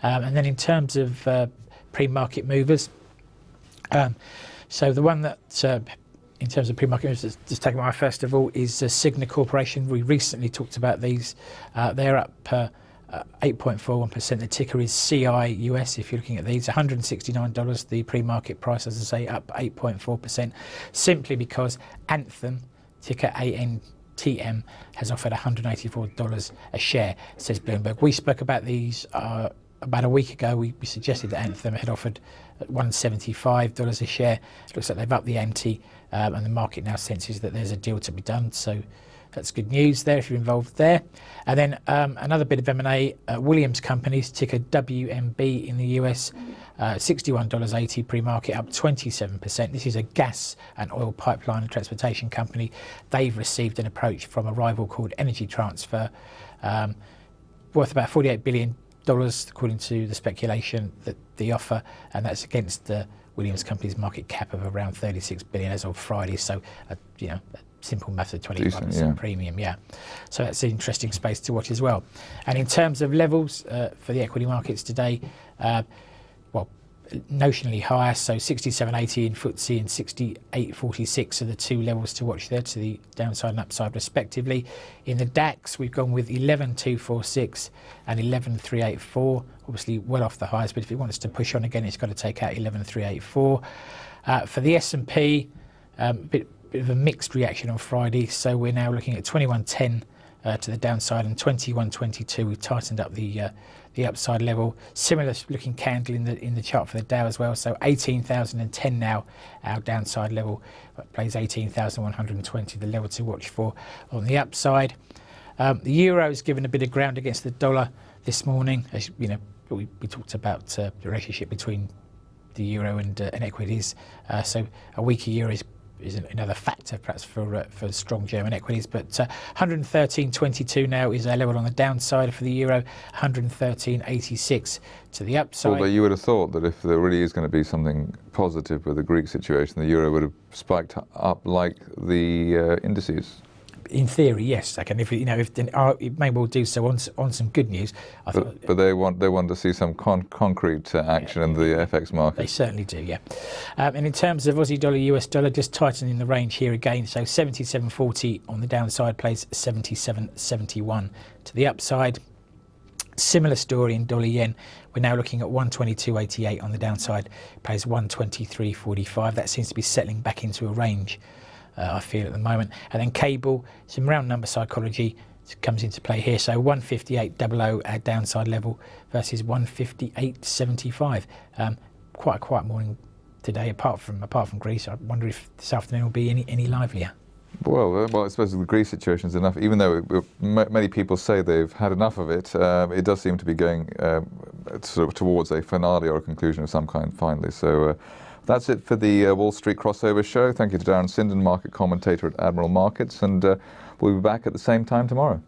And then in terms of pre-market movers, so the one that in terms of pre-market movers that's just taken my eye first of all is Cigna Corporation. We recently talked about these. They're up 8.41%. The ticker is CIUS. If you're looking at these, $169 the pre-market price, as I say, up 8.4%, simply because Anthem, ticker ANTM, has offered $184 a share, says Bloomberg. We spoke about these about a week ago. We suggested that Anthem had offered $175 a share. It looks like they've upped the ante, and the market now senses that there's a deal to be done. So that's good news there if you're involved there. And then another bit of M&A, Williams Companies, ticker WMB in the US, $61.80 pre-market, up 27%. This is a gas and oil pipeline and transportation company. They've received an approach from a rival called Energy Transfer, worth about $48 billion, according to the speculation, that the offer, and that's against the Williams Company's market cap of around $36 billion as of Friday. So, simple math of 25% premium, So that's an interesting space to watch as well. And in terms of levels for the equity markets today, notionally higher, so 67.80 in FTSE and 68.46 are the two levels to watch there, to the downside and upside respectively. In the DAX, we've gone with 11.246 and 11.384, obviously well off the highs, but if it wants to push on again, it's got to take out 11.384. For the S&P, bit of a mixed reaction on Friday, so we're now looking at 21.10 to the downside and 21.22. We've tightened up the upside level. Similar looking candle in the chart for the Dow as well. So 18,010 now, our downside level. Plays 18,120, the level to watch for on the upside. The euro has given a bit of ground against the dollar this morning. As you know, we talked about the relationship between the euro and equities. So a weaker euro is another factor perhaps for strong German equities, but 113.22 now is our level on the downside for the euro, 113.86 to the upside. Although you would have thought that if there really is going to be something positive with the Greek situation, the euro would have spiked up like the indices. In theory, yes. Like, and if it may well do so on some good news. But they want to see some concrete action in the FX market. They certainly do, yeah. And in terms of Aussie dollar, US dollar, just tightening the range here again. So 77.40 on the downside, plays 77.71 to the upside. Similar story in dollar yen. We're now looking at 122.88 on the downside, plays 123.45. That seems to be settling back into a range, I feel, at the moment. And then cable, some round number psychology comes into play here. So 158.00 our downside level versus 158.75. Quite a quiet morning today, apart from Greece. I wonder if this afternoon will be any livelier. Well, I suppose the Greece situation is enough. Even though many people say they've had enough of it, it does seem to be going sort of towards a finale or a conclusion of some kind finally. So. That's it for the Wall Street Crossover Show. Thank you to Darren Sinden, market commentator at Admiral Markets, and we'll be back at the same time tomorrow.